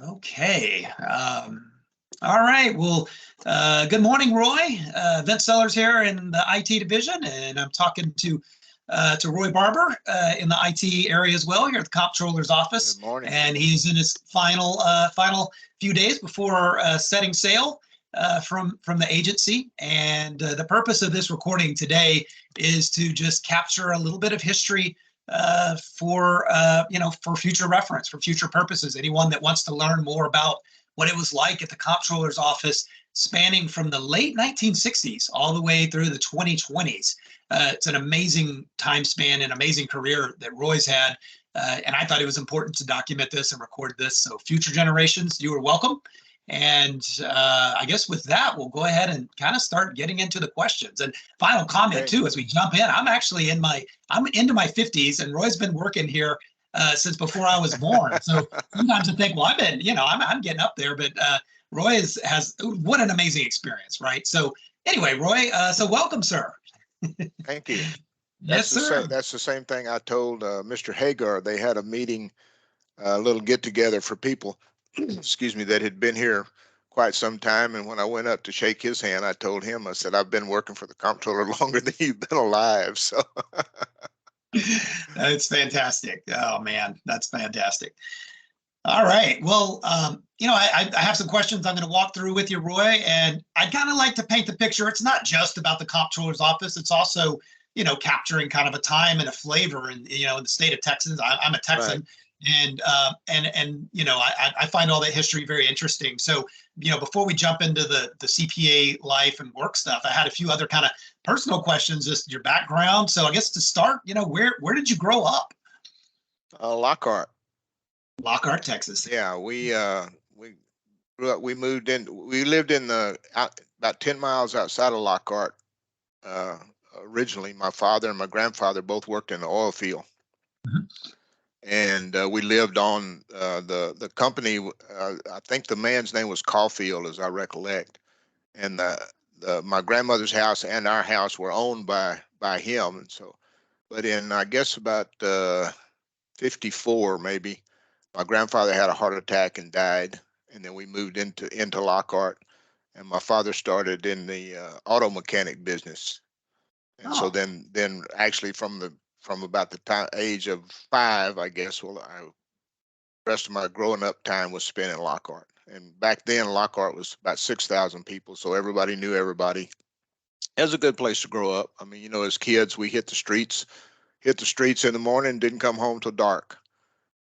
Okay. All right. Well, good morning, Roy. Vince Sellers here in the IT division, and I'm talking to Roy Barber in the IT area as well here at the Comptroller's office. Good morning. And he's in his final few days before setting sail from the agency. And the purpose of this recording today is to just capture a little bit of history for future reference, for future purposes. Anyone that wants to learn more about what it was like at the Comptroller's office, spanning from the late 1960s all the way through the 2020s. It's an amazing time span and amazing career that Roy's had. And I thought it was important to document this and record this. So future generations, you are welcome. And I guess with that, we'll go ahead and kind of start getting into the questions. And final comment too, as we jump in, I'm actually I'm into my 50s, and Roy's been working here since before I was born. So sometimes I think, well, I'm getting up there, but Roy has what an amazing experience, right? So anyway, Roy, so welcome, sir. Thank you. Yes, sir. That's the same thing I told Mr. Hagar. They had a meeting, a little get together for people, excuse me, that had been here quite some time. And when I went up to shake his hand, I told him, I said, I've been working for the Comptroller longer than you've been alive. So that's fantastic. Oh man, that's fantastic. All right. Well, I have some questions I'm going to walk through with you, Roy, and I'd kind of like to paint the picture. It's not just about the Comptroller's office. It's also, capturing kind of a time and a flavor in the state of Texas. I'm a Texan. Right. And I find all that history very interesting. So, before we jump into the CPA life and work stuff, I had a few other kind of personal questions, just your background. So I guess to start, where did you grow up? Lockhart. Lockhart, Texas. Yeah, we grew up. We moved in. We lived in about 10 miles outside of Lockhart. Originally, my father and my grandfather both worked in the oil field, and we lived on the company. I think the man's name was Caulfield, as I recollect, and my grandmother's house and our house were owned by him. And so, but in I guess about 54 maybe. My grandfather had a heart attack and died, and then we moved into Lockhart, and my father started in the auto mechanic business. And so then actually from about the age of 5, I guess, the rest of my growing up time was spent in Lockhart. And back then Lockhart was about 6,000 people, so everybody knew everybody. It was a good place to grow up. I mean, as kids, we hit the streets in the morning, didn't come home till dark.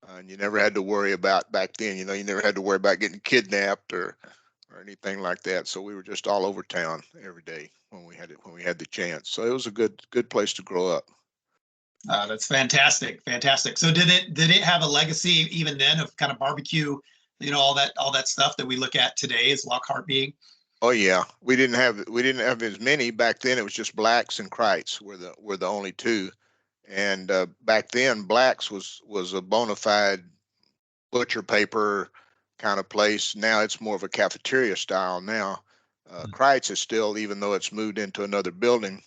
And you never had to worry about, back then, you never had to worry about getting kidnapped or anything like that. So we were just all over town every day when we had the chance. So it was a good place to grow up. That's fantastic. Fantastic. So did it have a legacy even then of kind of barbecue, all that stuff that we look at today as Lockhart being? Oh yeah. We didn't have as many back then. It was just Blacks and Krites were the only two. And back then, Blacks was a bona fide butcher paper kind of place. Now it's more of a cafeteria style now. Krites is still, even though it's moved into another building,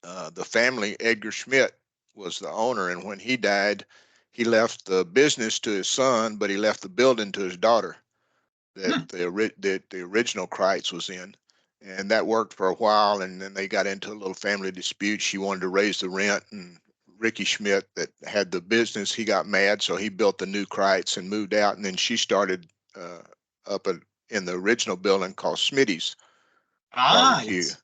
the family, Edgar Schmidt, was the owner. And when he died, he left the business to his son, but he left the building to his daughter that the original Krites was in. And that worked for a while. And then they got into a little family dispute. She wanted to raise the rent, and Ricky Schmidt, that had the business, he got mad, so he built the new Krites and moved out. And then she started up in the original building called Smitty's Barbecue. Yes.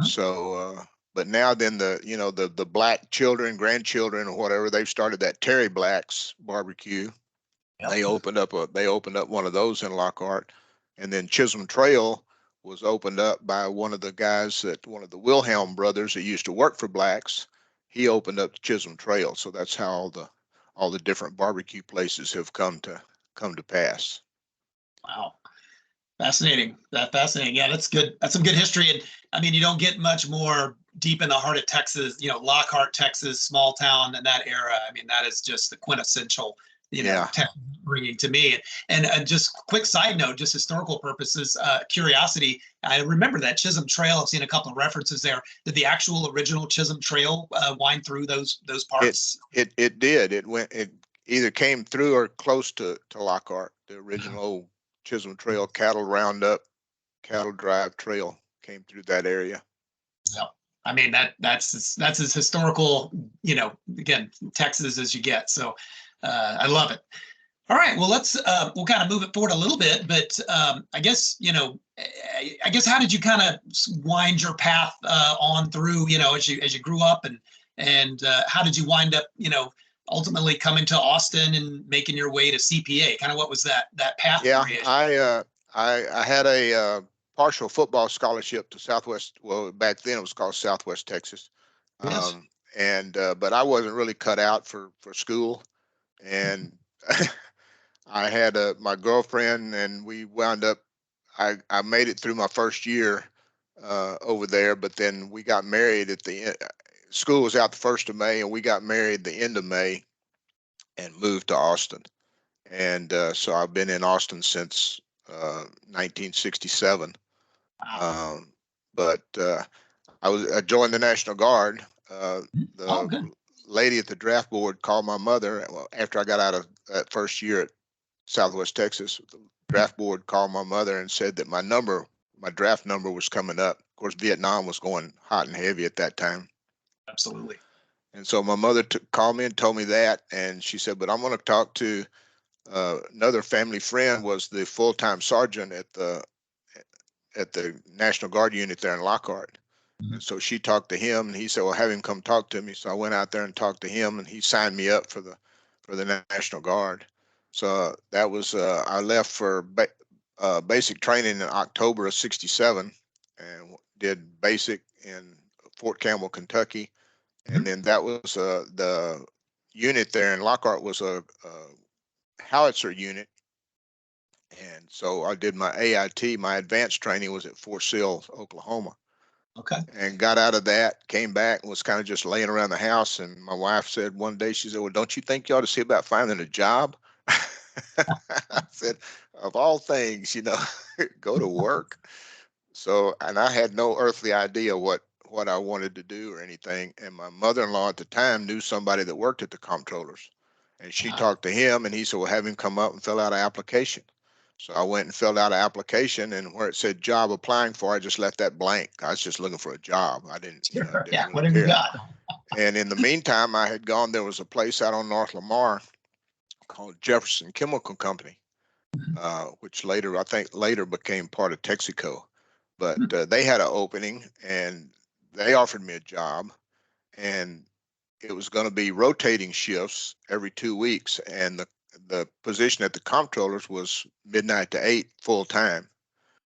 So, but now then the black children, grandchildren, or whatever, they've started that Terry Black's Barbecue. Yep. They opened up one of those in Lockhart, and then Chisholm Trail was opened up by one of the Wilhelm brothers that used to work for Blacks. He opened up the Chisholm Trail, so that's how all the different barbecue places have come to pass. Wow, fascinating! Fascinating. Yeah, that's good. That's some good history, and I mean, you don't get much more deep in the heart of Texas. Lockhart, Texas, small town in that era. I mean, that is just the quintessential. Bringing to me. And just quick side note, just historical purposes, curiosity. I remember that Chisholm Trail. I've seen a couple of references there. Did the actual original Chisholm Trail wind through those parts? It did. It either came through or close to Lockhart. The original old Chisholm Trail cattle roundup, cattle drive trail came through that area. Yeah. I mean, that's as historical, again, Texas as you get. So I love it. All right, well, we'll kind of move it forward a little bit, but I guess, how did you kind of wind your path on through, as you grew up, and how did you wind up, ultimately coming to Austin and making your way to CPA? Kind of what was that path Yeah, for you? I had a partial football scholarship to Southwest. Well, back then it was called Southwest Texas. Yes. But I wasn't really cut out for school, and I had my girlfriend, and we wound up. I made it through my first year over there, but then we got married at the end. School was out the 1st of May, and we got married the end of May, and moved to Austin. And so I've been in Austin since 1967. Wow. But I joined the National Guard. Oh, The good. lady at the draft board called my mother. Well, after I got out of that first year at Southwest Texas, the draft board called my mother and said that my draft number was coming up. Of course, Vietnam was going hot and heavy at that time. Absolutely. And so my mother called me and told me that. And she said, but I'm going to talk to another family friend, was the full-time sergeant at the National Guard unit there in Lockhart. Mhm. And so she talked to him, and he said, well, have him come talk to me. So I went out there and talked to him, and he signed me up for the National Guard. So that was, I left for basic training in October of 67, and did basic in Fort Campbell, Kentucky. And Mhm. then that was the unit there in Lockhart was a howitzer unit. And so I did my AIT, my advanced training was at Fort Sill, Oklahoma. Okay. And got out of that, came back, and was kind of just laying around the house. And my wife said one day, she said, well, don't you think you ought to see about finding a job? I said, of all things, go to work. So, and I had no earthly idea what I wanted to do or anything. And my mother-in-law at the time knew somebody that worked at the Comptrollers. And she Wow. talked to him, and he said, well, have him come up and fill out an application. So I went and filled out an application, and where it said job applying for, I just left that blank. I was just looking for a job. I didn't, Sure. didn't Yeah. really Whatever you care. got. And in the meantime, I had gone, there was a place out on North Lamar called Jefferson Chemical Company, which I think later became part of Texaco. But they had an opening, and they offered me a job, and it was going to be rotating shifts every 2 weeks. And the position at the comptrollers was midnight to 8 full time.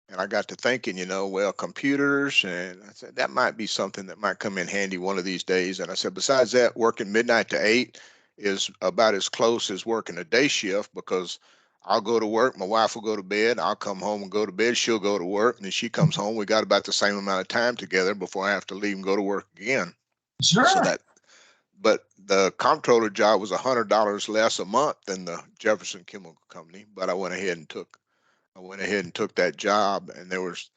And I got to thinking, well, computers, and I said, that might be something that might come in handy one of these days. And I said, besides that, working midnight to 8 is about as close as working a day shift, because I'll go to work, my wife will go to bed, I'll come home and go to bed, she'll go to work, and then she comes home. We got about the same amount of time together before I have to leave and go to work again. So Sure. but the comptroller job was $100 less a month than the Jefferson Chemical Company. But I went ahead and took that job, and there was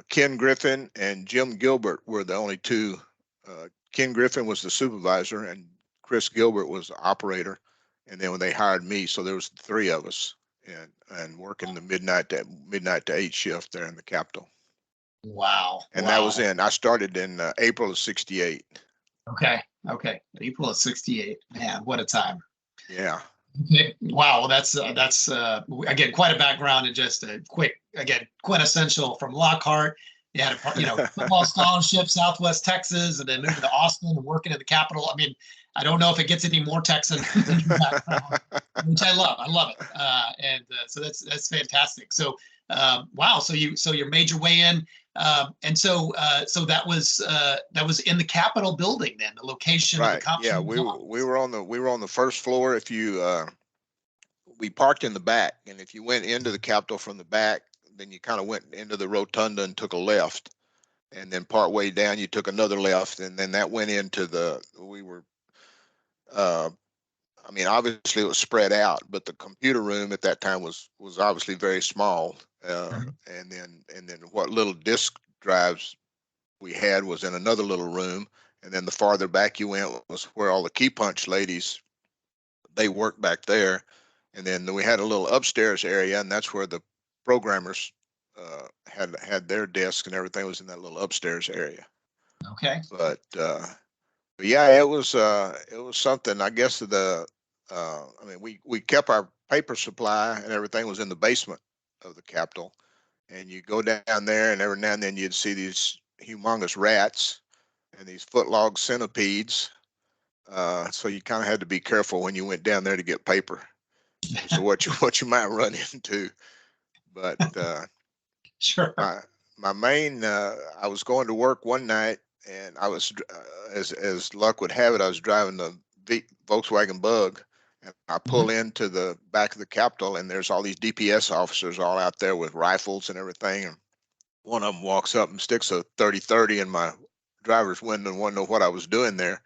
Ken Griffin and Jim Gilbert were the only two. Ken Griffin was the supervisor, and Chris Gilbert was the operator. And then when they hired me, so there was 3 of us, and working the midnight to 8 shift there in the Capitol. Wow. And that Wow. was I started in April of 68. Okay. Okay. April of 68. Man, what a time. Yeah. Okay. Wow. Well, that's again quite a background, and just a quick, again, quintessential from Lockhart. You had a football scholarship, Southwest Texas, and then moving to Austin and working in the Capitol. I mean, I don't know if it gets any more Texan than your background, which I love. I love it, and so that's fantastic. So, wow. So you made your way in, and so that was in the Capitol building. Then the location of the Right. Yeah, comptroller. we were on the first floor. If you we parked in the back, and if you went into the Capitol from the back, then you kind of went into the rotunda and took a left, and then part way down you took another left, and then that went into we were uh I mean, obviously it was spread out, but the computer room at that time was obviously very small. And then what little disk drives we had was in another little room, and then the farther back you went was where all the key punch ladies they worked back there. And then we had a little upstairs area, and that's where the programmers had their desk, and everything was in that little upstairs area. Okay. But yeah, it was something. I guess I mean, we kept our paper supply, and everything was in the basement of the Capitol. And you go down there, and every now and then you'd see these humongous rats and these footlong centipedes. So you kind of had to be careful when you went down there to get paper as to what you might run into. But Sure. my main I was going to work one night, and I was as luck would have it, I was driving the Volkswagen Bug, and I pull into the back of the Capitol, and there's all these DPS officers all out there with rifles and everything. And one of them walks up and sticks a 30-30 in my driver's window and wanted to know what I was doing there.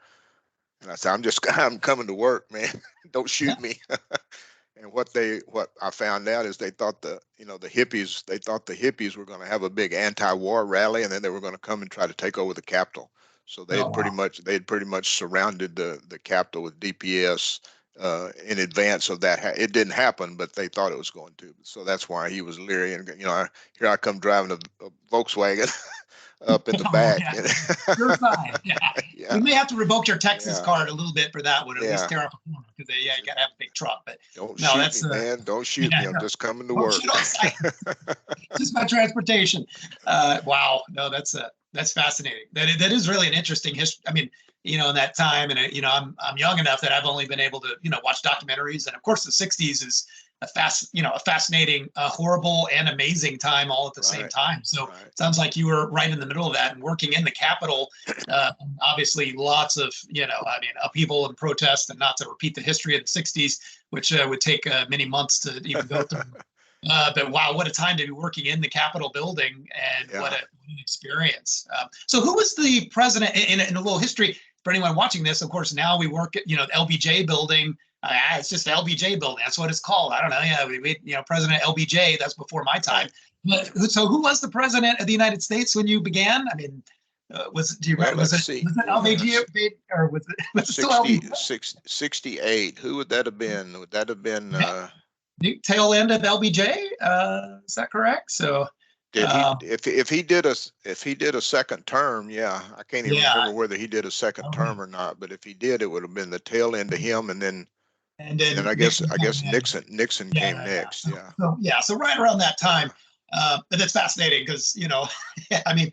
And I said, I'm coming to work, man. Don't shoot me. And what I found out is they thought the hippies were going to have a big anti-war rally, and then they were going to come and try to take over the Capitol. So they had pretty much surrounded the Capitol with DPS in advance of that. It didn't happen, but they thought it was going to. So that's why he was leery. And here I come driving a Volkswagen up in the back. Sure fine. Yeah. Yeah. We may have to revoke your Texas Yeah. card a little bit for that one, or at least tear up a corner, because you got to have a big truck. But don't no, shoot that's me, man. Don't shoot me. I'm just coming to don't work. shoot on sight. Just my transportation. Wow, no, that's fascinating. That is really an interesting history. I mean, in that time, and I'm young enough that I've only been able to watch documentaries, and of course the '60s is a fascinating, horrible, and amazing time all at the same time. So it sounds like you were right in the middle of that and working in the Capitol. Obviously, lots of upheaval and protest, and not to repeat the history of the '60s, which would take many months to even go through. But wow, what a time to be working in the Capitol building, and what an experience. So who was the president in a little history for anyone watching this? Of course, now we work at, the LBJ building. It's just the LBJ building. That's what it's called. I don't know. Yeah, we President LBJ, that's before my time. But so who was the president of the United States when you began? I mean, do you remember? Was it LBJ, or was it still LBJ? 68. Who would that have been? Would that have been tail end of LBJ? Is that correct? So did he if he did a second term, I can't even remember whether he did a second term or not, but if he did, it would have been the tail end of him, and then I guess Nixon came next. So right around that time. But it's fascinating because I mean,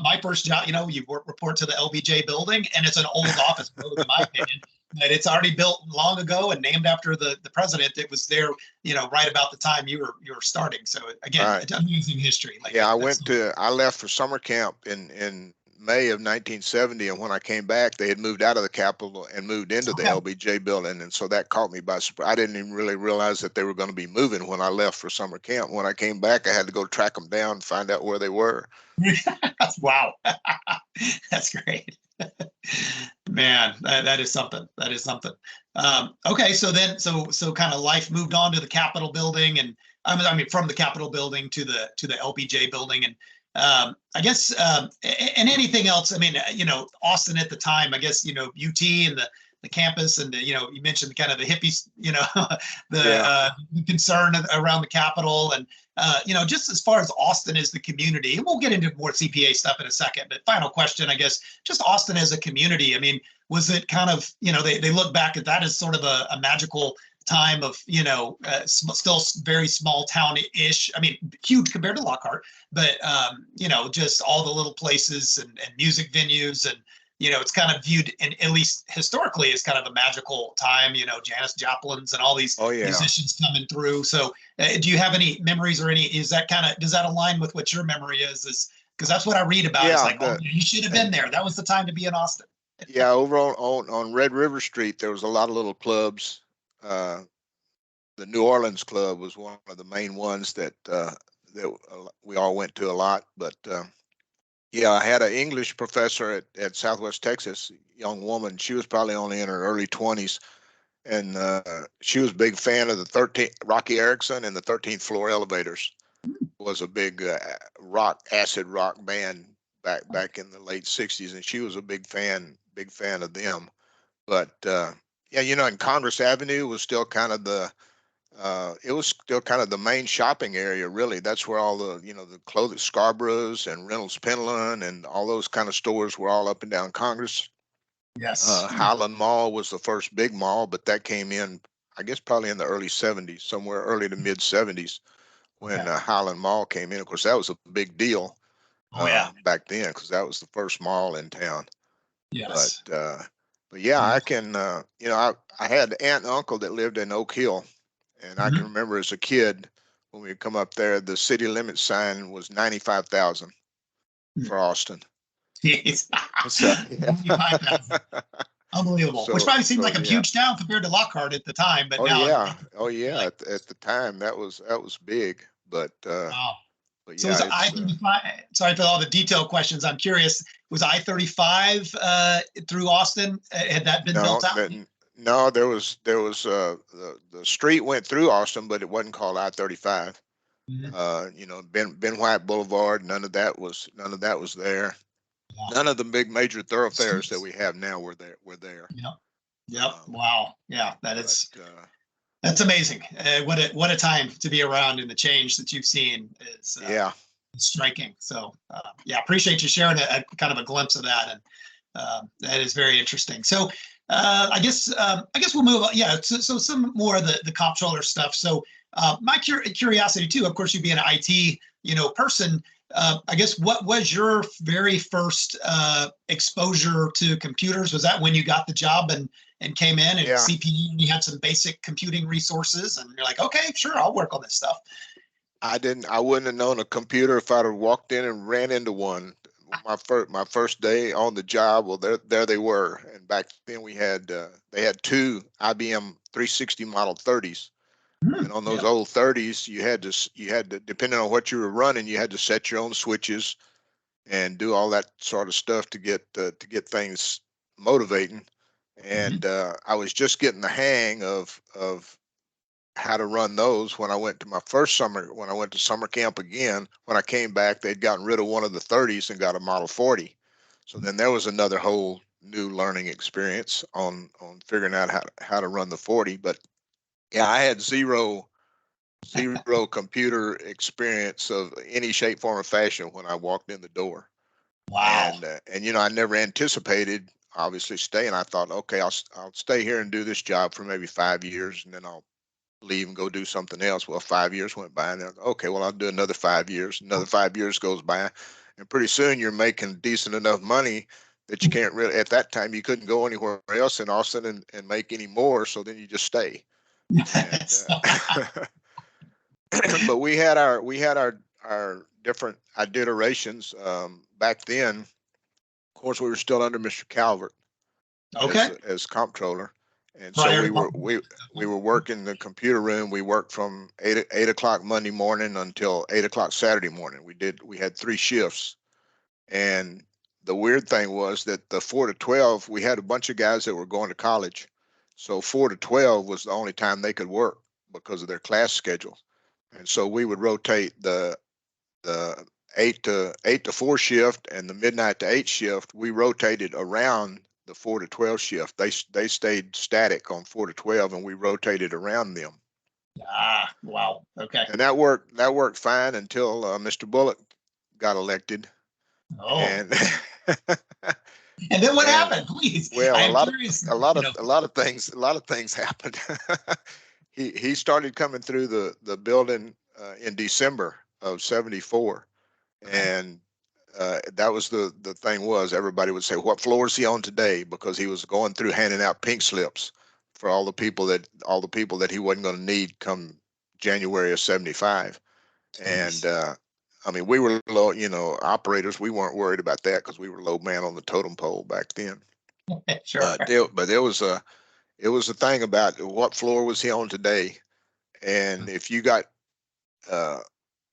my first job, you report to the LBJ building, and it's an old office building, in my opinion. But it's already built long ago and named after the president that was there, right about the time you were starting. So again, it's amazing history. I left for summer camp in May of 1970, and when I came back, they had moved out of the Capitol and moved into the LBJ building, and so that caught me by surprise. I didn't even really realize that they were going to be moving when I left for summer camp. When I came back, I had to go track them down and find out where they were. Wow, that's great. Man, that is something. That is something. Okay, so then, so kind of life moved on to the Capitol building, and I mean from the Capitol building to the LBJ building, and I guess and anything else. I mean, Austin at the time. I guess UT and the campus, and you mentioned kind of the hippies. The concern around the Capitol, and just as far as Austin as the community, and we'll get into more CPA stuff in a second. But final question, I guess, just Austin as a community. I mean, was it kind of they look back at that as sort of a magical time of still very small town-ish. I mean, huge compared to Lockhart, but just all the little places and music venues, and it's kind of viewed, and at least historically, as kind of a magical time. Janis Joplin's and all these musicians coming through. So do you have any memories, or does that align with what your memory is because that's what I read about. It's like, you should have been there. That was the time to be in Austin. Over on Red River Street, there was a lot of little clubs. The New Orleans Club was one of the main ones that we all went to a lot. But I had an English professor at Southwest Texas, young woman. She was probably only in her early 20s, and she was a big fan of the 13th Rocky Erickson and the 13th Floor Elevators. Was a big acid rock band back in the late 60s, and she was a big fan of them. But Yeah, and Congress Avenue was still kind of it was still kind of the main shopping area, really. That's where all the clothing, Scarborough's and Reynolds Pendleton and all those kind of stores were all up and down Congress. Yes. Highland Mall was the first big mall, but that came in, I guess, probably in the early 70s, somewhere early to mid 70s when Okay. Highland Mall came in. Of course, that was a big deal Oh yeah. back then because that was the first mall in town. But Yes. yeah, Yeah. I can, I had an aunt and uncle that lived in Oak Hill, and I can Mhm. remember as a kid when we come up there, the city limit sign was 95,000 for Austin. Jeez. So yeah. 95,000. Unbelievable. Which probably seemed like a Yeah. huge town compared to Lockhart at the time, but Oh now yeah. Oh you're yeah. like, At the time, that was big, wow. but So yeah, was it's I-35, sorry for all the detailed questions. I'm curious, was I-35 through Austin? Had that been no, built out? no. There was the street went through Austin, but it wasn't called I-35. Mhm. Ben White Boulevard. None of that was there. Yeah. None of the big major thoroughfares that Streets. we have now were there. Were there. Yep. Yep. Um, Wow. Yeah, but that's amazing. What a time to be around, and the change that you've seen is yeah, striking. So yeah, appreciate you sharing a kind of a glimpse of that, and that is very interesting. So I guess we'll move on. Yeah, so some more of the comptroller stuff. So my curiosity too, of course, you being an IT person. I guess what was your very first exposure to computers? Was that when you got the job and came in at yeah. CPA and you had some basic computing resources and you're like, okay, sure, I'll work on this stuff. I wouldn't have known a computer if I'd have walked in and ran into one. My first day on the job, well, there they were. And back then they had two IBM 360 Model 30s. And on those Yeah. old 30s, you had to, depending on what you were running, you had to set your own switches and do all that sort of stuff to get things motivating. Mhm. And I was just getting the hang of how to run those when I went to my first summer. When I went to summer camp again, when I came back, they'd gotten rid of one of the 30s and got a Model 40. So then there was another whole new learning experience on figuring out how to run the 40. But yeah, I had zero computer experience of any shape, form, or fashion when I walked in the door. Wow. And I never anticipated obviously staying. I thought, okay, I'll stay here and do this job for maybe 5 years, and then I'll leave and go do something else. Well, 5 years went by, and then, okay, well, I'll do another 5 years. Another 5 years goes by, and pretty soon you're making decent enough money that you can't really. At that time, you couldn't go anywhere else in Austin and make any more. So then you just stay. And Yes. but we had our different iterations back then. Of course, we were still under Mr. Calvert Okay. as comptroller, and so Prior we to were public. we were working the computer room. We worked from eight o'clock Monday morning until 8 o'clock Saturday morning. We had 3 shifts, and the weird thing was that the 4 to 12, we had a bunch of guys that were going to college, so 4 to 12 was the only time they could work because of their class schedule, and so we would rotate the 8 to 4 shift and the midnight to 8 shift. We rotated around the 4 to 12 shift. They stayed static on 4 to 12, and we rotated around them. Wow. Okay. And that worked fine until Mr. Bullock got elected. Oh. And And then what and happened? Please. I well, am curious, a lot of things happened. He started coming through the building in December of '74. Okay. And that was the thing was everybody would say, what floor is he on today? Because he was going through handing out pink slips for all the people that he wasn't going to need come January of '75. And Jeez. I mean, we were low, operators. We weren't worried about that because we were low man on the totem pole back then. Sure. But there was a thing about what floor was he on today, and if you got uh,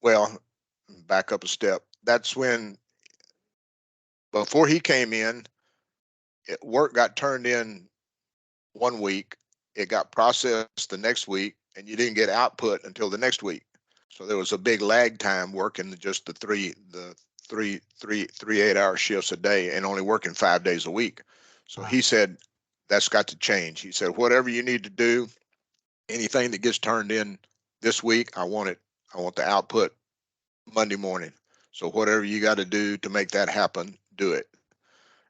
well, back up a step. That's when before he came in, work got turned in one week, it got processed the next week, and you didn't get output until the next week. So there was a big lag time working just the three 8-hour shifts a day and only working 5 days a week. So he said that's got to change. He said, whatever you need to do, anything that gets turned in this week, I want the output Monday morning. So whatever you got to do to make that happen, do it.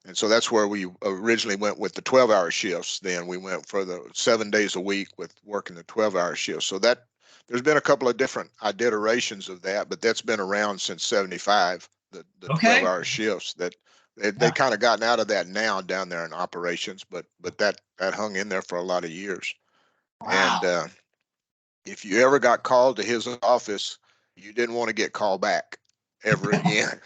And so that's where we originally went with the 12-hour shifts. Then we went for the 7 days a week with working the 12-hour shifts. So that there's been a couple of different iterations of that, but that's been around since 75, the Okay. 12-hour shifts. That they Yeah. kind of gotten out of that now down there in operations, but that hung in there for a lot of years. Wow. And if you ever got called to his office, you didn't want to get called back ever again.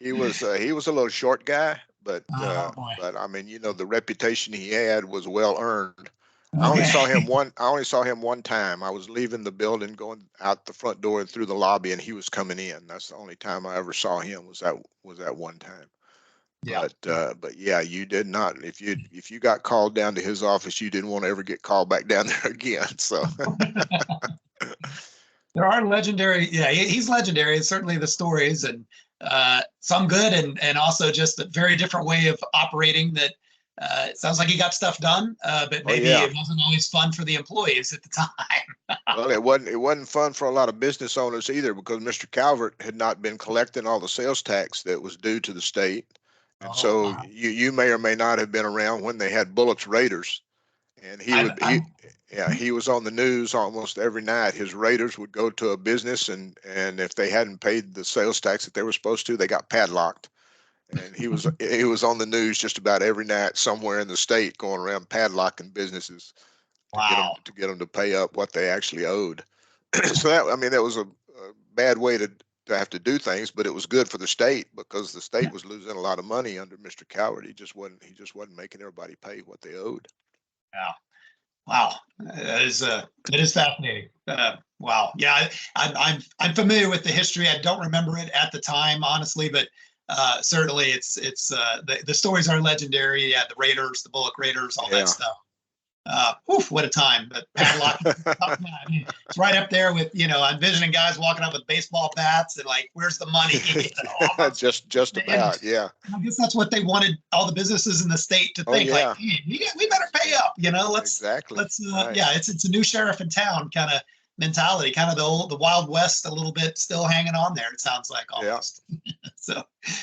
He was a little short guy, Oh boy. but I mean, the reputation he had was well earned. Okay. I only saw him one time. I was leaving the building, going out the front door and through the lobby, and he was coming in. That's the only time I ever saw him, was that one time. Yeah. But yeah, you did not. If you got called down to his office, you didn't want to ever get called back down there again. So There are legendary. Yeah, he's legendary. It's certainly the stories, and some good, and also just a very different way of operating. That it sounds like he got stuff done, but oh maybe yeah. it wasn't always fun for the employees at the time. Well, it wasn't fun for a lot of business owners either, because Mr. Calvert had not been collecting all the sales tax that was due to the state. And Oh so wow. you may or may not have been around when they had Bullock's Raiders, and he was on the news almost every night. His Raiders would go to a business, and if they hadn't paid the sales tax that they were supposed to, they got padlocked. And he was on the news just about every night somewhere in the state, going around padlocking businesses to get them Wow. to pay up what they actually owed. So that was a bad way to have to do things, but it was good for the state, because the state was losing a lot of money under Mr. Coward. He just wasn't making everybody pay what they owed. Yeah. Wow, that is fascinating. Wow, yeah, I'm familiar with the history. I don't remember it at the time, honestly, but certainly it's the stories are legendary. Yeah, the Raiders, the Bullock Raiders, all that Yeah. stuff. Oof, what a time! But padlock, I mean, it's right up there with I'm envisioning guys walking up with baseball bats and like, where's the money? Almost. just And about, yeah. I guess that's what they wanted all the businesses in the state to Oh think, like, yeah, hey, we better pay up, exactly. let's Right. yeah, it's a new sheriff in town kind of mentality, kind of the Wild West a little bit still hanging on there, it sounds like Yeah. almost. So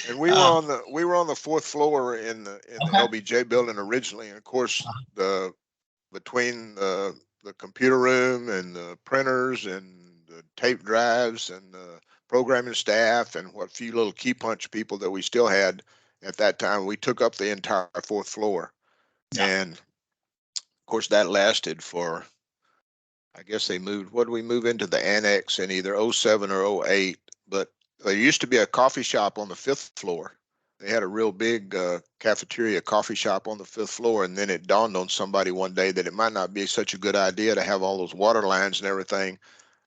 And um we were on the fourth floor in the okay. LBJ building originally, and of course the between the computer room and the printers and the tape drives and the programming staff and what few little key punch people that we still had at that time, we took up the entire fourth floor. Yeah. And of course that lasted for, I guess they moved, what did we move into the annex in either '07 or '08? But there used to be a coffee shop on the fifth floor. They had a real big cafeteria coffee shop on the fifth floor. And then it dawned on somebody one day that it might not be such a good idea to have all those water lines and everything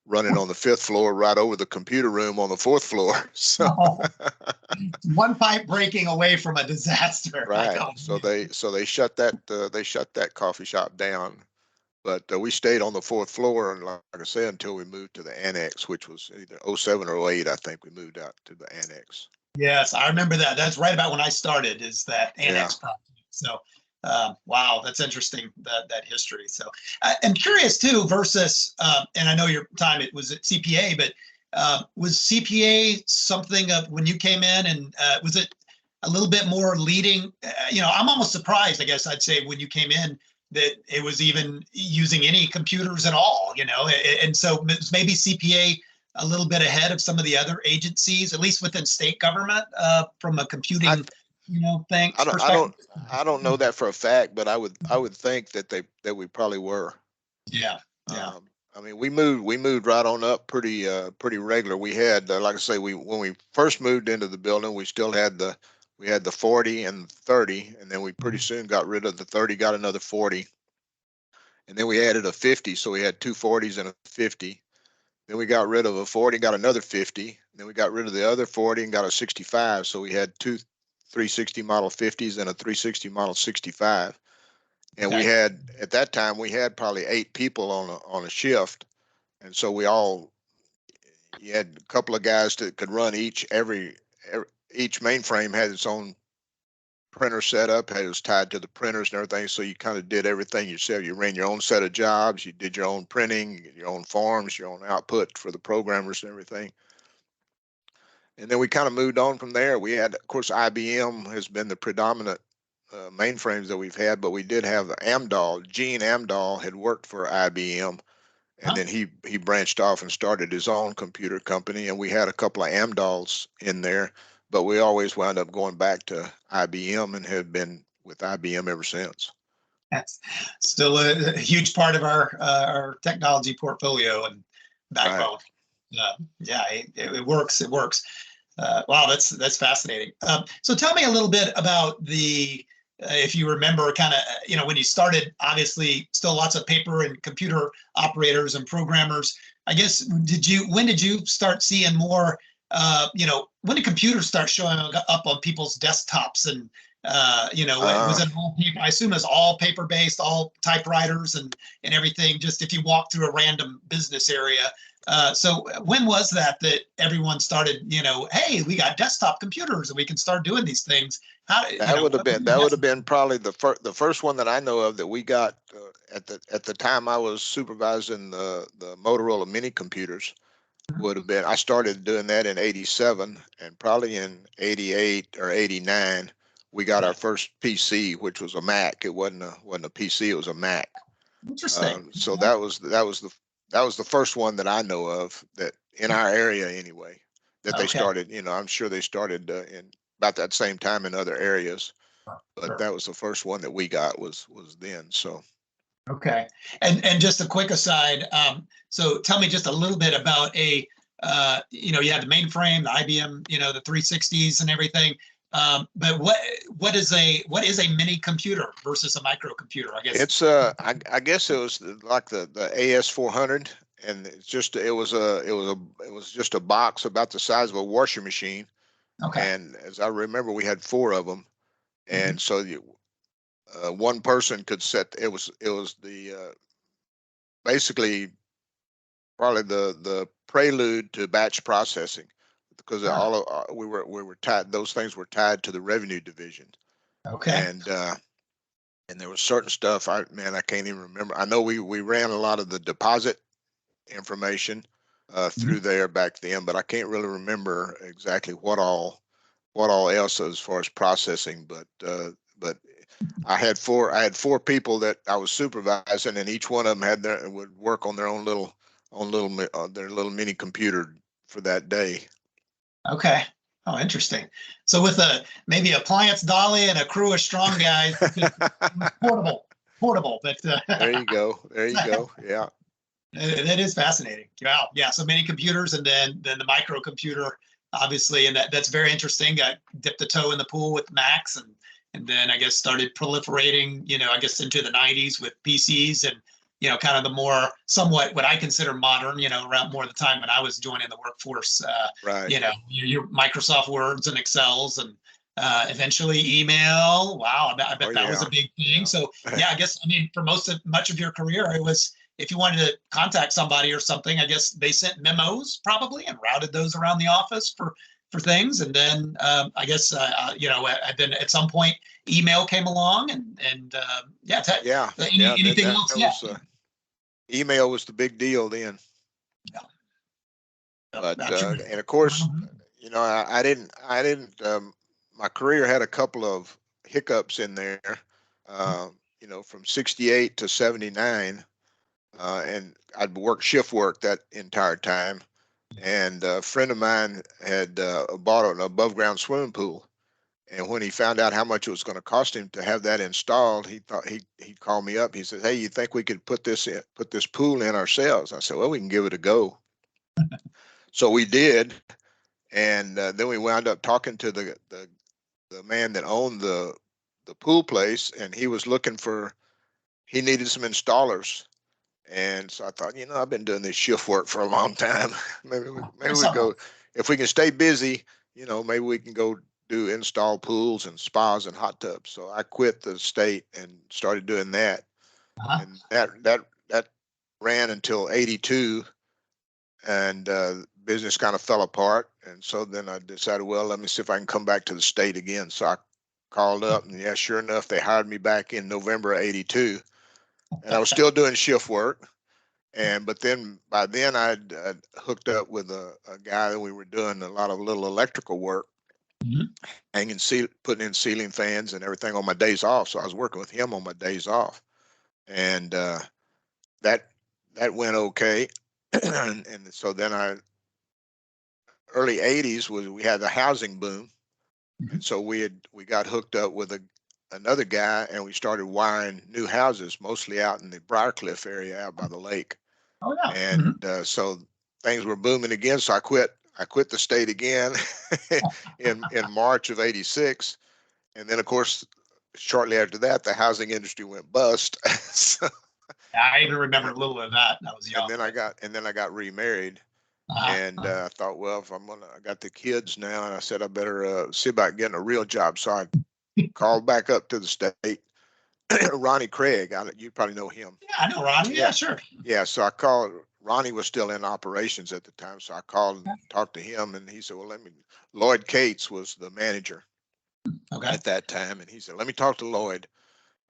running on the fifth floor right over the computer room on the fourth floor. So, Oh, one pipe breaking away from a disaster. Like, right. oh So they shut that coffee shop down. But we stayed on the fourth floor, and like I said, until we moved to the annex, which was either '07 or '08. I think we moved out to the annex. yes, I remember that. That's right about when I started, is that Yeah. annex project. So, wow, that's interesting, that history. So, I'm curious too. Versus, and I know your time it was at CPA, but was CPA something of when you came in, and was it a little bit more leading? I'm almost surprised. I guess I'd say when you came in that it was even using any computers at all. And so maybe CPA a little bit ahead of some of the other agencies, at least within state government, from a I computing, I thanks don't I perspective. don't I don't know that for a fact, but I would think that we probably were. Yeah, yeah, Um, I mean, we moved right on up pretty regular. We had, like I say, when we first moved into the building, we had the 40 and 30, and then we pretty soon got rid of the 30, got another 40, and then we added a 50, so we had two 40s and a 50. Then we got rid of a 40, got another 50. Then we got rid of the other 40 and got a 65. So we had two 360 model 50s and a 360 model 65. And we okay, had, at that time, we had probably 8 people on a shift. And so you had a couple of guys that could run each mainframe had its own printer setup. It was tied to the printers and everything. So you kind of did everything yourself. You ran your own set of jobs. You did your own printing, your own forms, your own output for the programmers and everything. And then we kind of moved on from there. We had, of course, IBM has been the predominant mainframes that we've had, but we did have Amdahl. Gene Amdahl had worked for IBM, and then he branched off and started his own computer company, and we had a couple of Amdahls in there, but we always wound up going back to IBM and have been with IBM ever since. That's still a huge part of our technology portfolio and backbone. Right. Yeah, it works. It works. Wow, that's fascinating. So tell me a little bit about the, if you remember, kind of, when you started. Obviously, still lots of paper and computer operators and programmers. I guess when did you start seeing more? When did computers start showing up on people's desktops and was it all paper? I assume it's all paper based, all typewriters and everything. Just if you walk through a random business area. So when was that everyone started, hey, we got desktop computers and we can start doing these things? That would have been probably the first one that I know of that we got at the time I was supervising the Motorola mini computers. Would have been, I started doing that in 87, and probably in 88 or 89 we got our first PC, which was a Mac. It wasn't a PC, it was a Mac. Interesting. So that was the first one that I know of, that in our area anyway, that they started. I'm sure they started in about that same time in other areas, but that was the first one that we got was then. So okay. And just a quick aside, so tell me just a little bit about you had the mainframe, the IBM, the 360s and everything. But what is a mini computer versus a microcomputer? I guess it's I guess it was like the AS400, and it was just a box about the size of a washing machine. Okay. And as I remember, we had 4 of them, and so one person could set. It was the basically probably the prelude to batch processing, because we were tied. Those things were tied to the revenue division. Okay. And there was certain stuff. I can't even remember. I know we ran a lot of the deposit information through there back then, but I can't really remember exactly what all else as far as processing. But I had 4 people that I was supervising, and each one of them would work on their own little their little mini computer for that day. Okay. Oh, interesting. So with maybe appliance dolly and a crew of strong guys, portable, but there you go. Yeah. That is fascinating. Wow. Yeah. So many computers, and then the microcomputer, obviously, and that's very interesting. I dipped a toe in the pool with Macs, and then I guess started proliferating, I guess into the 90s with PCs and, kind of the more somewhat what I consider modern, around more the time when I was joining the workforce, right. Your Microsoft Words and Excels and eventually email. Wow. I bet that was a big thing. Yeah. So yeah, I guess, for much of your career, it was, if you wanted to contact somebody or something, I guess they sent memos probably and routed those around the office for things. And then I guess, then at some point email came along and anything else? Email was the big deal then. Yeah. But and of course, I didn't my career had a couple of hiccups in there, from 68 to 79. And I'd worked shift work that entire time. And a friend of mine had bought an above ground swimming pool. And when he found out how much it was going to cost him to have that installed, he thought he'd call me up. He said, "Hey, you think we could put this pool in ourselves?" I said, "Well, we can give it a go." So we did. And then we wound up talking to the man that owned the pool place, and he needed some installers. And so I thought, I've been doing this shift work for a long time. maybe we go, if we can stay busy, maybe we can go install pools and spas and hot tubs. So I quit the state and started doing that. And that ran until 82, and business kind of fell apart. And so then I decided, well, let me see if I can come back to the state again. So I called up, and yeah, sure enough, they hired me back in November of '82, and I was still doing shift work. But then by then I'd hooked up with a guy that we were doing a lot of little electrical work, Mhm. putting in ceiling fans and everything on my days off. So I was working with him on my days off, and that that went okay. And so then early '80s was we had the housing boom, and Mhm. so we got hooked up with another guy, and we started wiring new houses, mostly out in the Briarcliff area out by the lake. Oh yeah. And so things were booming again. So I quit the state again in March of '86, and then of course shortly after that the housing industry went bust. So, I even remember a little of that. I was young, but and then I got remarried, uh-huh. and I thought, well, if I got the kids now, and I said I better see about getting a real job. So I called back up to the state. Ronnie Craig, you probably know him. Yeah, I know Ronnie. Yeah, Yeah, sure. yeah. So I called. Ronnie was still in operations at the time, so I called and talked to him, and he said, "Well, let me." Lloyd Cates was the manager Okay. at that time, and he said, "Let me talk to Lloyd."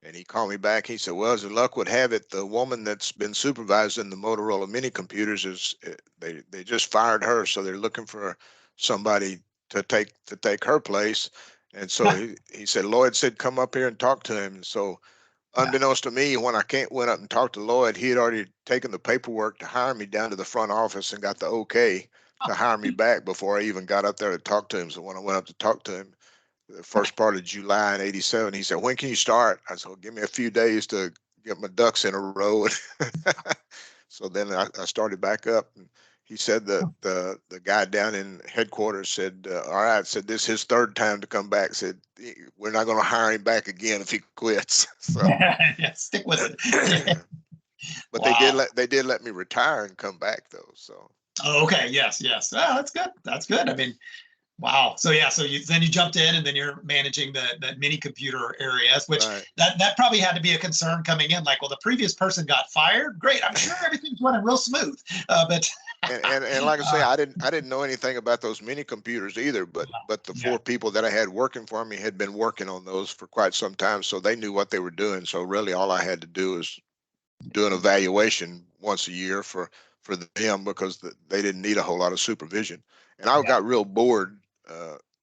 And he called me back. He said, "Well, as luck would have it, the woman that's been supervising the Motorola mini computers they just fired her, so they're looking for somebody to take her place." And so he said, Lloyd said, "Come up here and talk to him." And so Yeah. unbeknownst to me, when I can't went up and talked to Lloyd, he had already taken the paperwork to hire me down to the front office and got the okay to hire me back before I even got up there to talk to him. So when I went up to talk to him, the first part of July in '87, he said, "When can you start?" I said, well, "Give me a few days to get my ducks in a row." So then I started back up, and he said that the guy down in headquarters said, "All right," said this is his third time to come back. Said we're not going to hire him back again if he quits. So, Yeah, stick with it. but Wow. they did let me retire and come back though. So Oh, okay. Yes. Yes. Oh, that's good. That's good. I mean, wow. So yeah. So you jumped in, and then you're managing the mini computer areas, which right. that probably had to be a concern coming in. Like, well, the previous person got fired. Great. I'm sure everything's running real smooth. But And like I say, uh, I didn't know anything about those mini computers either, but the yeah. four people that I had working for me had been working on those for quite some time, so they knew what they were doing. So really, all I had to do is do an evaluation once a year for them because they didn't need a whole lot of supervision. And I Yeah. got real bored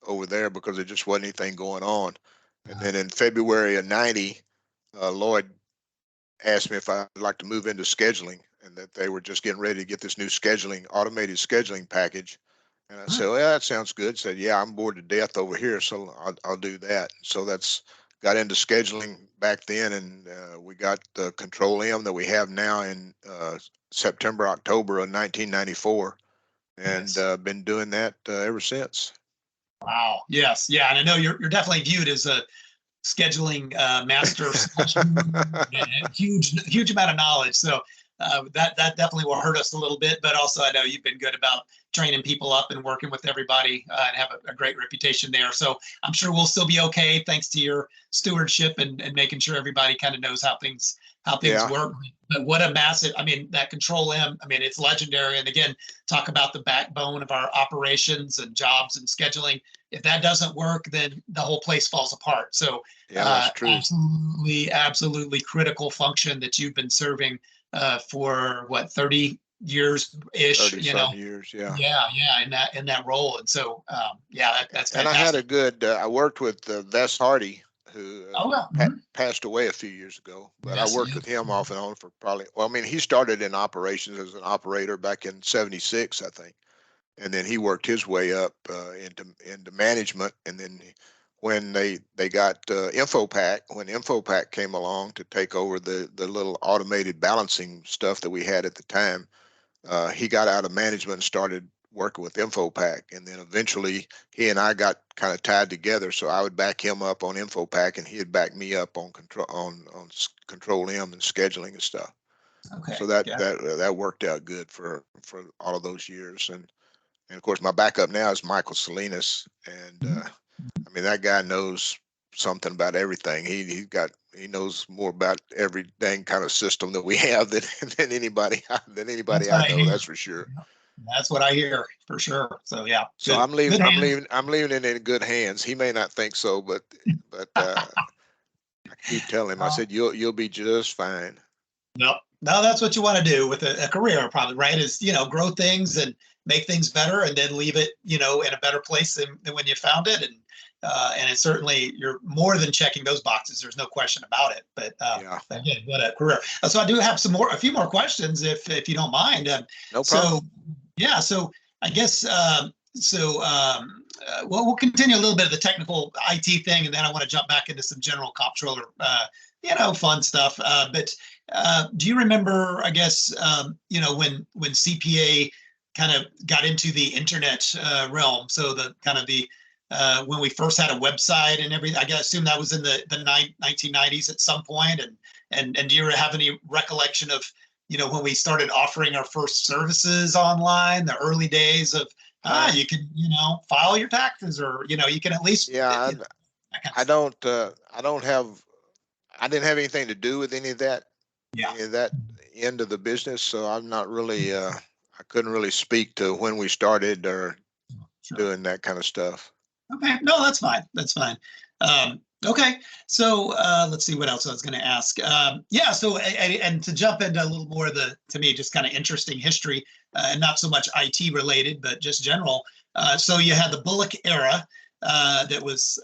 over there because there just wasn't anything going on. And then in February of '90, Lloyd asked me if I'd like to move into scheduling, and that they were just getting ready to get this new automated scheduling package. And I said, "Well, that sounds good." Said, "Yeah, I'm bored to death over here, so I'll do that." So that's got into scheduling back then, and we got the Control M that we have now in September, October of 1994, and Yes. been doing that ever since. Wow. Yes. Yeah. And I know you're definitely viewed as a scheduling master, huge amount of knowledge. So that definitely will hurt us a little bit. But also, I know you've been good about training people up and working with everybody and have a great reputation there. So I'm sure we'll still be okay thanks to your stewardship and making sure everybody kind of knows how things Yeah, work. But what a massive, I mean, that Control M, I mean, it's legendary. And again, talk about the backbone of our operations and jobs and scheduling. If that doesn't work, then the whole place falls apart. So yeah, that's true. absolutely critical function that you've been serving for what 30 years ish. 30 some years, yeah. Yeah, in that role, and so yeah, that's And I had a fantastic. good. I worked with Vess Hardy, who Oh yeah, mhm. passed away a few years ago. But I Yes, worked with him off and on for probably. Well, I mean, he started in operations as an operator back in '76, I think, and then he worked his way up into management. And then when they got when InfoPack came along to take over the little automated balancing stuff that we had at the time, he got out of management and started working with InfoPack. And then eventually he and I got kind of tied together. So I would back him up on InfoPack and he'd back me up on Control M and scheduling and stuff. Okay, So yeah. that worked out good for all of those years. And of course my backup now is Michael Salinas. And Mhm. I mean, that guy knows something about everything. He knows more about every dang kind of system that we have than than That's anybody what I I know. hear. That's for sure. That's what I hear for sure. So yeah, So good, good hands. I'm leaving it in good hands. He may not think so, but I keep telling him, I said, you'll be just fine. No, no, that's what you want to do with a career, probably, right? Is, grow things and make things better, and then leave it, in a better place than when you found it. And it's certainly, you're more than checking those boxes. There's no question about it. But Yeah, again, what a career. So I do have a few more questions, if you don't mind. no So problem. yeah, so I guess we'll continue a little bit of the technical IT thing, and then I want to jump back into some general comptroller, fun stuff. But do you remember, I guess, when CPA kind of got into the internet realm? So the kind of the when we first had a website and everything, I assume that was in the 1990s at some point. And do you have any recollection of, when we started offering our first services online, the early days of, you can, file your taxes, or, you can at least, Yeah, that kind of I stuff. don't, I didn't have anything to do with Yeah, any of that end of the business. So I'm not really, I couldn't really speak to when we started or sure. doing that kind of stuff. Okay, no, that's fine. That's fine. Okay, so let's see what else I was going to ask. Yeah, so and to jump into a little more of the, to me, just kind of interesting history, and not so much IT related, but just general. So you had the Bullock era. That was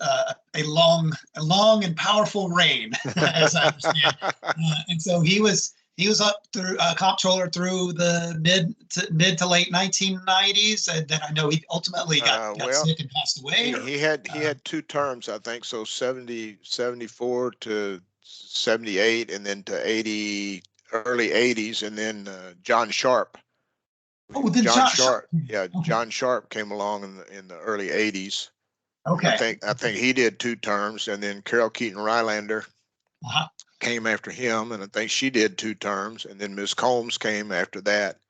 a long and powerful reign, as I understand. And so he was up through comptroller through the mid to late 1990s, and then I know he ultimately got Well, sick and passed away. Or he had two terms, I think. So 74 to 78, and then to 80, early 80s, and then John Sharp. oh, then John Shot. Sharp, yeah, Okay, John Sharp came along in the early 80s, and okay. I think he did two terms, and then Carol Keaton Rylander Uh-huh. came after him, and I think she did two terms, and then Ms. Combs came after that,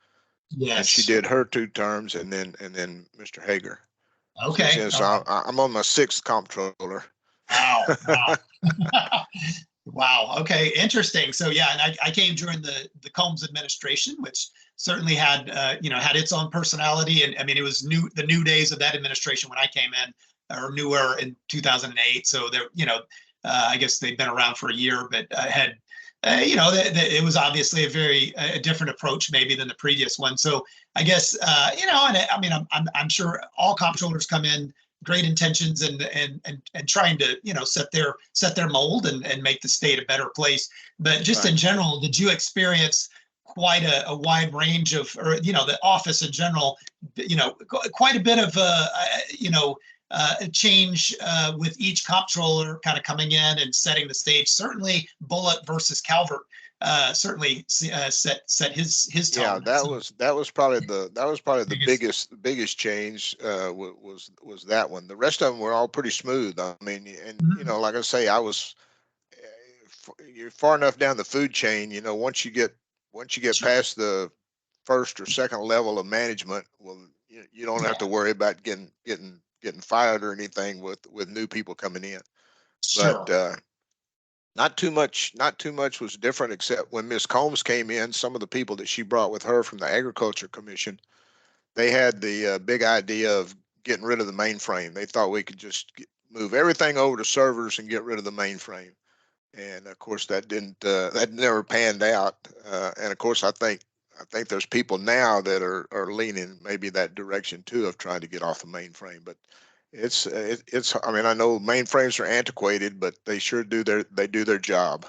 and she Yes. did her two terms, and then Mr. Hager. Okay. So All right. I'm on my sixth comptroller. Wow. Wow. Wow. Okay. Interesting. So yeah, and I came during the Combs administration, which certainly had had its own personality, and I mean it was the new days of that administration when I came in, or newer in 2008. So there, I guess they'd been around for a year, but had it was obviously a very different approach maybe than the previous one. So I guess and I mean I'm sure all comptrollers come in great intentions, and trying to set their mold, and make the state a better place. But just Right. in general, did you experience quite a wide range of, or the office in general, quite a bit of change with each comptroller kind of coming in and setting the stage? Certainly Bullock versus Calvert certainly set his Yeah, tone. And so that was probably the biggest, biggest change was that one. The rest of them were all pretty smooth. I mean, and Mhm. like I say, I was you're far enough down the food chain. Once you get Sure. past the first or second level of management, well, you don't have Yeah, to worry about getting fired or anything with new people coming in. But sure. not too much was different, except when Miss Combs came in. Some of the people that she brought with her from the Agriculture Commission, they had the big idea of getting rid of the mainframe. They thought we could just move everything over to servers and get rid of the mainframe. And of course, that never panned out. And of course, I think there's people now that are leaning maybe that direction too, of trying to get off the mainframe. But it's I mean, I know mainframes are antiquated, but they do their job.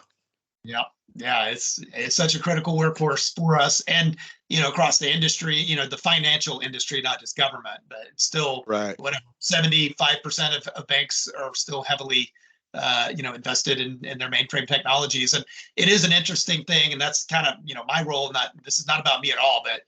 Yeah. Yeah, it's such a critical workforce for us, and across the industry, the financial industry, not just government, but it's still Right. whatever 75% of banks are still heavily invested in their mainframe technologies. And it is an interesting thing, and that's kind of my role. Not This is not about me at all, but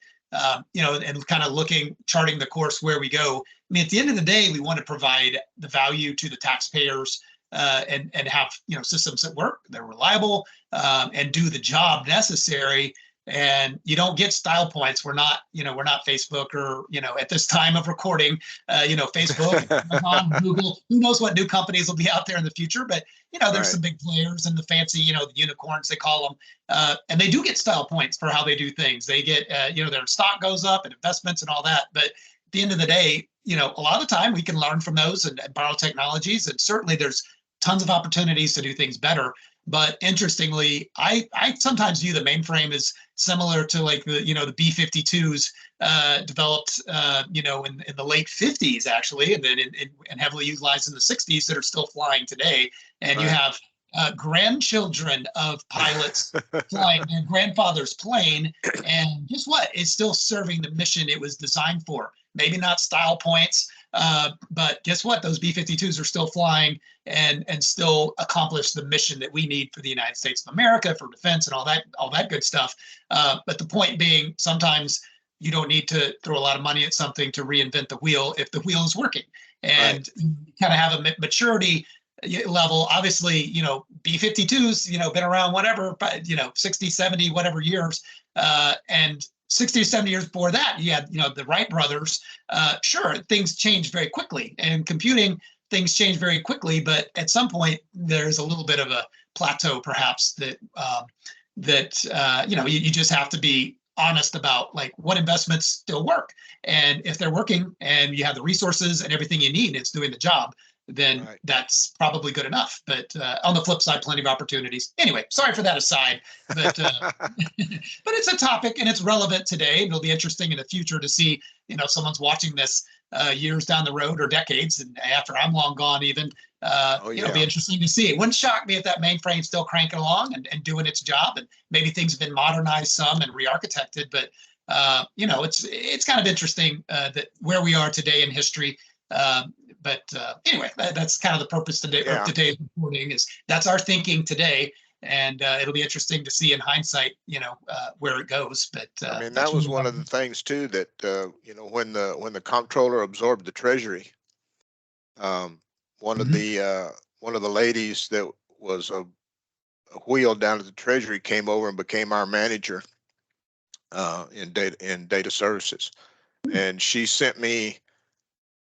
and kind of charting the course where we go. I mean, at the end of the day, we want to provide the value to the taxpayers, and have systems that work, they're reliable, and do the job necessary. and you don't get style points. We're not, we're not Facebook, or, at this time of recording, Facebook, Amazon, Google, who knows what new companies will be out there in the future. But, there's Right. some big players and the fancy, the unicorns, they call them. And they do get style points for how they do things. They get, their stock goes up and investments and all that. But at the end of the day, a lot of the time we can learn from those and borrow technologies. And certainly there's tons of opportunities to do things better. But interestingly, I sometimes view the mainframe as similar to like the B-52s developed in the late 50s actually, and then and heavily utilized in the 60s that are still flying today. And Right. you have grandchildren of pilots flying their grandfather's plane, and guess what? It's still serving the mission it was designed for. Maybe not style points, but guess what? Those B-52s are still flying and still accomplish the mission that we need for the United States of America, for defense and all that good stuff. But the point being, sometimes you don't need to throw a lot of money at something to reinvent the wheel if the wheel is working. And Right. you kind of have a maturity level. Obviously, B-52s, been around whatever, 60, 70, whatever years. And 60 or 70 years before that, you had, the Wright brothers. Sure, things change very quickly, and computing, things change very quickly. But at some point, there's a little bit of a plateau, perhaps, that you just have to be honest about, like, what investments still work. And if they're working and you have the resources and everything you need, and it's doing the job, then Right. that's probably good enough. But on the flip side, plenty of opportunities. Anyway, sorry for that aside, but but it's a topic and it's relevant today. And it'll be interesting in the future to see, someone's watching this years down the road or decades, and after I'm long gone, even. Oh, It'll be yeah. interesting to see. It wouldn't shock me if that mainframe's still cranking along and doing its job, and maybe things have been modernized some and re-architected. But it's kind of interesting that where we are today in history. But anyway, that's kind of the purpose today of Yeah. today's reporting. Is that's our thinking today, and it'll be interesting to see in hindsight, where it goes. But I mean, that that's was really one of the things too that when the comptroller absorbed the treasury, um, one of Mhm. the one of the ladies that was a wheel down at the treasury came over and became our manager in data services, and she sent me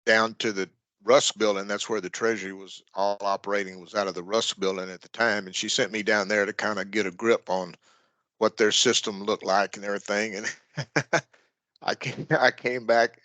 down to the Rusk building. That's where the treasury was all operating, was out of the Rusk building at the time, and she sent me down there to kind of get a grip on what their system looked like and everything. And I came back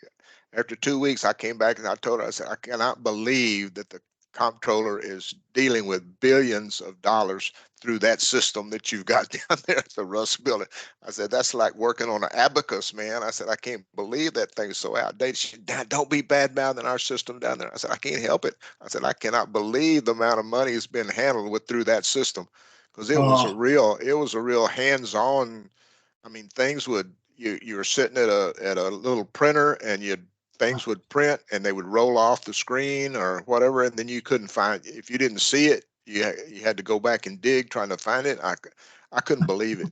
after 2 weeks. I came back and I told her, I said, I cannot believe that the comptroller is dealing with billions of dollars through that system that you've got down there at the Rusk building. I said, that's like working on an abacus, man. I said, I can't believe that thing's so outdated. She said, Dad, don't be bad mouthing our system down there. I said, I can't help it. I said, I cannot believe the amount of money has been handled with through that system, because Oh, it was a real hands-on. I mean, things would you were sitting at a little printer, and things would print and they would roll off the screen or whatever, and then you couldn't find, if you didn't see it, you had to go back and dig trying to find it. I couldn't believe it.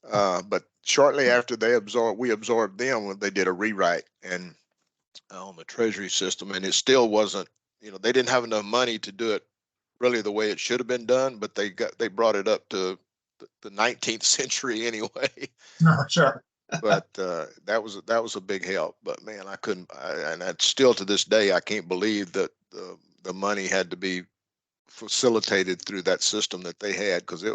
But shortly after we absorbed them when they did a rewrite and on the treasury system, and it still wasn't, they didn't have enough money to do it really the way it should have been done, but they brought it up to the 19th century anyway. sure, sure. But that was a big help. But man, and that's still to this day, I can't believe that the money had to be facilitated through that system that they had, because I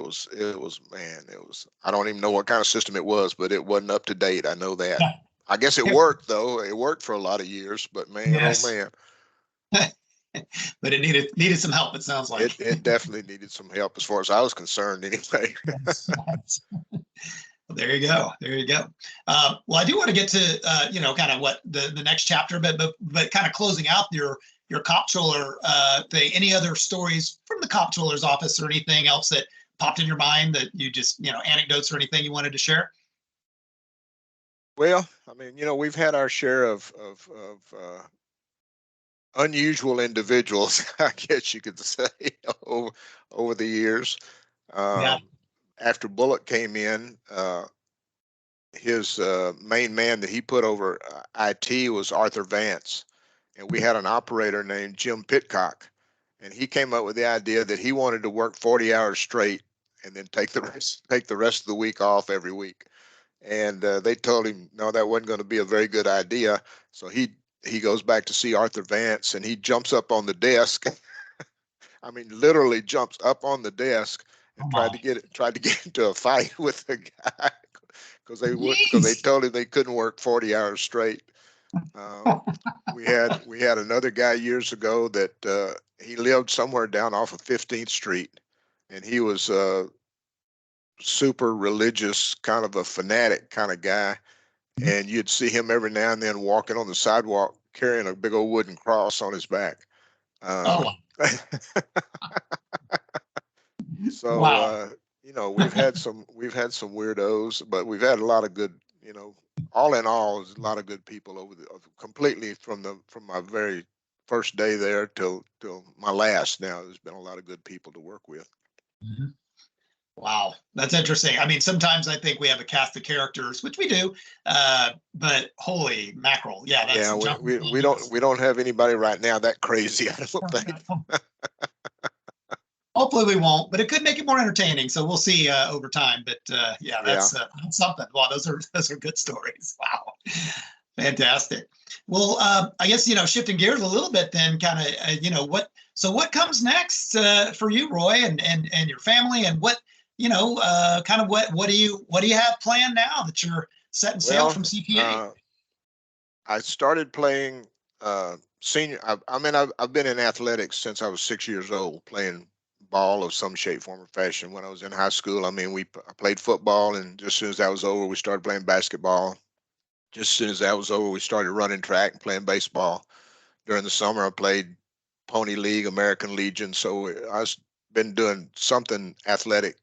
don't even know what kind of system it was, but it wasn't up to date. I know that. I guess it worked though. It worked for a lot of years, but man, oh Yes, man, but it needed some help. It sounds like. it definitely needed some help as far as I was concerned anyway. Yes, yes. Well, there you go. There you go. Well, I do want to get to kind of what the next chapter, but kind of closing out your comptroller thing. Any other stories from the comptroller's office or anything else that popped in your mind that you just anecdotes or anything you wanted to share? Well, I mean, we've had our share of unusual individuals, I guess you could say, over the years. Yeah. Um, After Bullock came in, his main man that he put over IT was Arthur Vance, and we had an operator named Jim Pitcock, and he came up with the idea that he wanted to work 40 hours straight and then take the rest of the week off every week. And they told him, no, that wasn't going to be a very good idea. So he goes back to see Arthur Vance, and he jumps up on the desk. I mean, literally jumps up on the desk Oh and my. tried to get into a fight with the guy because they Jeez. told him they couldn't work 40 hours straight. Um, we had another guy years ago that he lived somewhere down off of 15th Street, and he was a super religious, kind of a fanatic kind of guy. And you'd see him every now and then walking on the sidewalk carrying a big old wooden cross on his back. Oh, Um, so wow. we've had some weirdos, but we've had a lot of good, all in all, there's a lot of good people completely from my very first day there till my last. Now there's been a lot of good people to work with. Mhm. Wow, that's interesting. I mean, sometimes I think we have a cast of characters, which we do, but holy mackerel, yeah, that's Yeah, jumping. we don't have anybody right now that crazy. I don't think. Hopefully we won't, but it could make it more entertaining. So we'll see over time. But yeah, Yeah. that's something. Wow, those are good stories. Wow, fantastic. Well, I guess shifting gears a little bit, then kind of what. So what comes next for you, Roy, and your family, and what kind of what do you have planned now that you're setting sail Well, from CPA? I started playing senior. I mean, I've been in athletics since I was 6 years old, playing ball of some shape, form, or fashion. When I was in high school, I mean, I played football, and just as soon as that was over, we started playing basketball. Just as soon as that was over, we started running track and playing baseball. During the summer, I played Pony League, American Legion. So I've been doing something athletic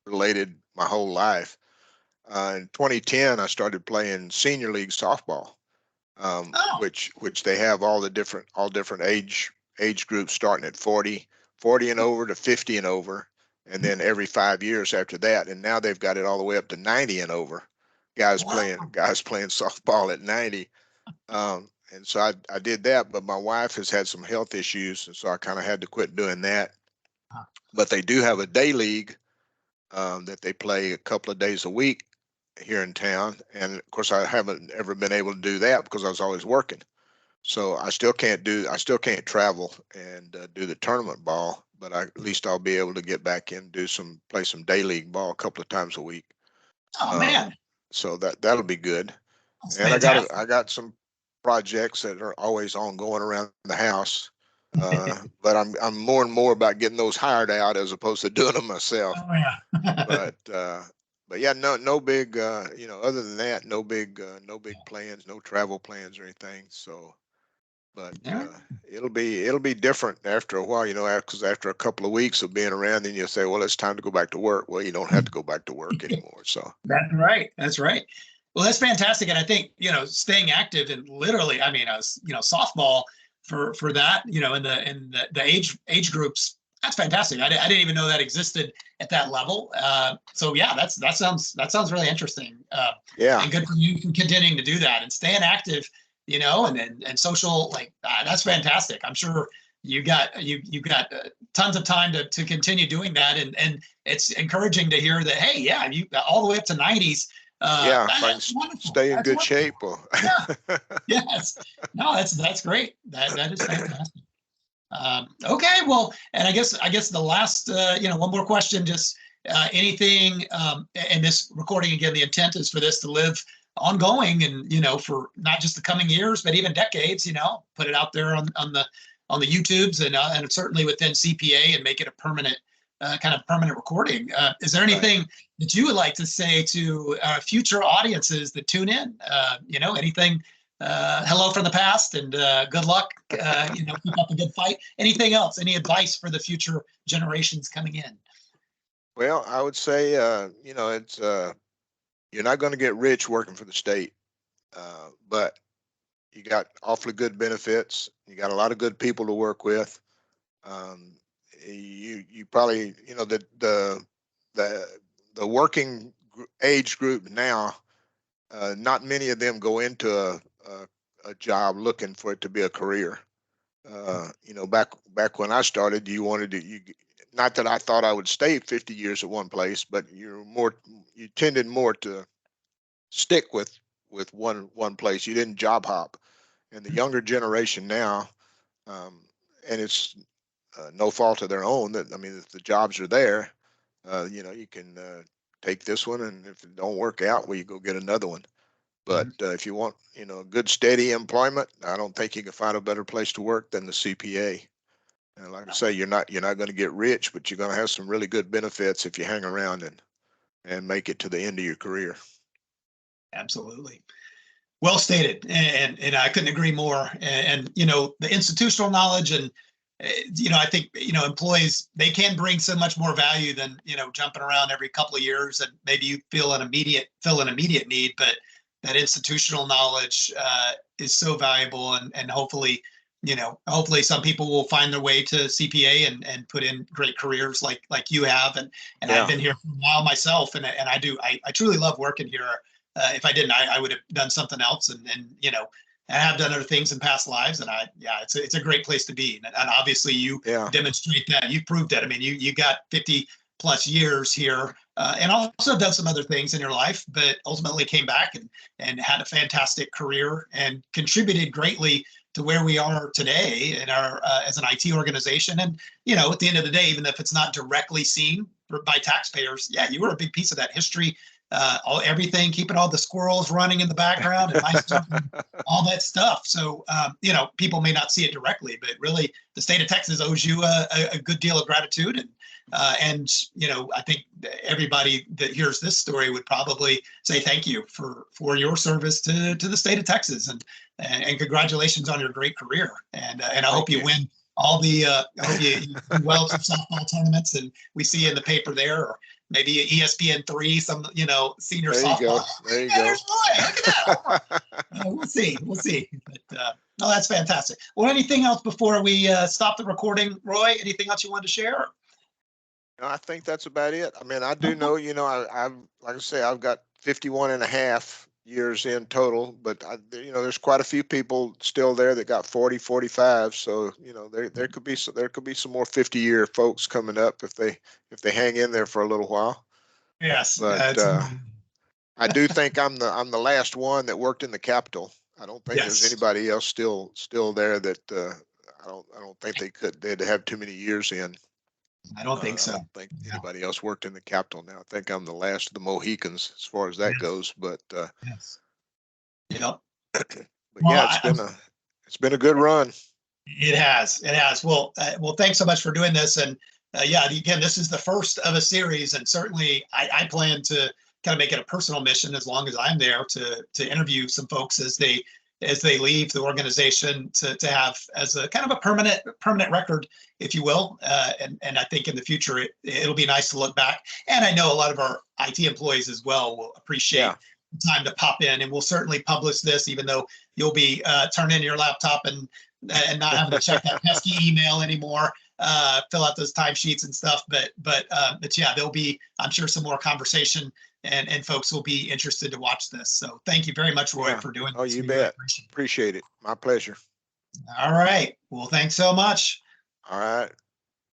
related my whole life. In 2010, I started playing senior league softball, Oh, which they have all different age groups starting at 40 and over to 50 and over, and then every 5 years after that. And now they've got it all the way up to 90 and over. wow. Guys playing softball at 90. And so I did that, but my wife has had some health issues, and so I kind of had to quit doing that. But they do have a day league that they play a couple of days a week here in town, and of course I haven't ever been able to do that because I was always working. So I still can't travel and do the tournament ball, but at least I'll be able to get back in, play some day league ball a couple of times a week. Oh Um, man, so that'll be good. that's And fantastic. I got some projects that are always ongoing around the house. But I'm more and more about getting those hired out as opposed to doing them myself. Oh yeah. But but yeah, no big other than that, no big plans, no travel plans or anything. So but Yeah. it'll be different after a while, because after a couple of weeks of being around, then you'll say, well, it's time to go back to work. Well, you don't have to go back to work anymore. So That's right. That's right. Well, that's fantastic. And I think, staying active and literally, I mean, softball for that, in the age groups, that's fantastic. I didn't even know that existed at that level. So yeah, that sounds really interesting. yeah, And good for you for continuing to do that and staying active, and social, like that's fantastic. I'm sure you got tons of time to continue doing that, and it's encouraging to hear that. Hey, yeah, you all the way up to 90s. yeah, if I can That's wonderful. stay in That's good shape. wonderful. Well, Yeah. Yes. No, that's great. That is fantastic. Okay, well, and I guess the last, one more question, just anything, and this recording again, the intent is for this to live ongoing, and for not just the coming years, but even decades. Put it out there on the YouTubes, and certainly within CPA, and make it a permanent kind of permanent recording. Is there right. anything that you would like to say to future audiences that tune in? Anything, hello from the past, and good luck. Keep up a good fight. Anything else? Any advice for the future generations coming in? Well, I would say, it's you're not going to get rich working for the state, but you got awfully good benefits. You got a lot of good people to work with. Um, you probably the the working age group now. Not many of them go into a job looking for it to be a career. Back when I started, not that I thought I would stay 50 years at one place, but you tended more to stick with one place. You didn't job hop. And the younger generation now, and it's no fault of their own, that, I mean, if the jobs are there, you know, you can take this one, and if it don't work out, well, you go get another one. But if you want, you know, good steady employment, I don't think you can find a better place to work than the CPA. And like I say, you're not going to get rich, but you're going to have some really good benefits if you hang around and make it to the end of your career. Absolutely. Well stated, and I couldn't agree more. And you know, the institutional knowledge, and you know, I think, you know, employees, they can bring so much more value than, you know, jumping around every couple of years, and maybe you fill an immediate need, but that institutional knowledge is so valuable, and hopefully, you know, hopefully some people will find their way to CPA and put in great careers like you have. And Yeah. I've been here for a while myself, and I truly love working here. If I didn't, I would have done something else, and you know, I have done other things in past lives, and it's a great place to be. And obviously you demonstrate that. You've proved that. I mean, you got 50 plus years here, and also done some other things in your life, but ultimately came back and had a fantastic career and contributed greatly to where we are today in our as an IT organization. And you know, at the end of the day, even if it's not directly seen by taxpayers, yeah, you were a big piece of that history. Everything, keeping all the squirrels running in the background and mice jumping, all that stuff. So, you know, people may not see it directly, but really the state of Texas owes you a good deal of gratitude. And, you know, I think everybody that hears this story would probably say thank you for your service to the state of Texas, and congratulations on your great career. And I hope you win all the, I hope you do well at some softball tournaments, and we see you in the paper there, or maybe ESPN3, some, you know, senior softball. There you go. There's Roy. Look at that. We'll see. But no, that's fantastic. Well, anything else before we stop the recording, Roy? Anything else you wanted to share? No, I think that's about it. I mean, I do know, you know, I've, like I say, I've got 51 and a half years in total, but you know, there's quite a few people still there that got 40, 45. So, you know, there could be some more 50-year folks coming up if they hang in there for a little while. Yes. But I do think I'm the last one that worked in the Capitol. I don't think there's anybody else still there that I don't think they'd have too many years in. I don't think so. I don't think anybody else worked in the Capitol now. I think I'm the last of the Mohicans as far as that goes. But yes. Yep. But well, yeah, it's been a good run. It has. Well, thanks so much for doing this. And yeah, again, this is the first of a series, and certainly I plan to kind of make it a personal mission, as long as I'm there, to interview some folks as they leave the organization, to have as a kind of a permanent record, if you will. And I think in the future it'll be nice to look back. And I know a lot of our IT employees as well will appreciate the time to pop in, and we'll certainly publish this, even though you'll be turning in your laptop and not having to check that pesky email anymore, fill out those timesheets and stuff. But yeah, there'll be, I'm sure, some more conversation, and folks will be interested to watch this. So thank you very much, Roy, for doing this. Oh, you bet. Appreciate it. My pleasure. All right. Well, thanks so much. All right.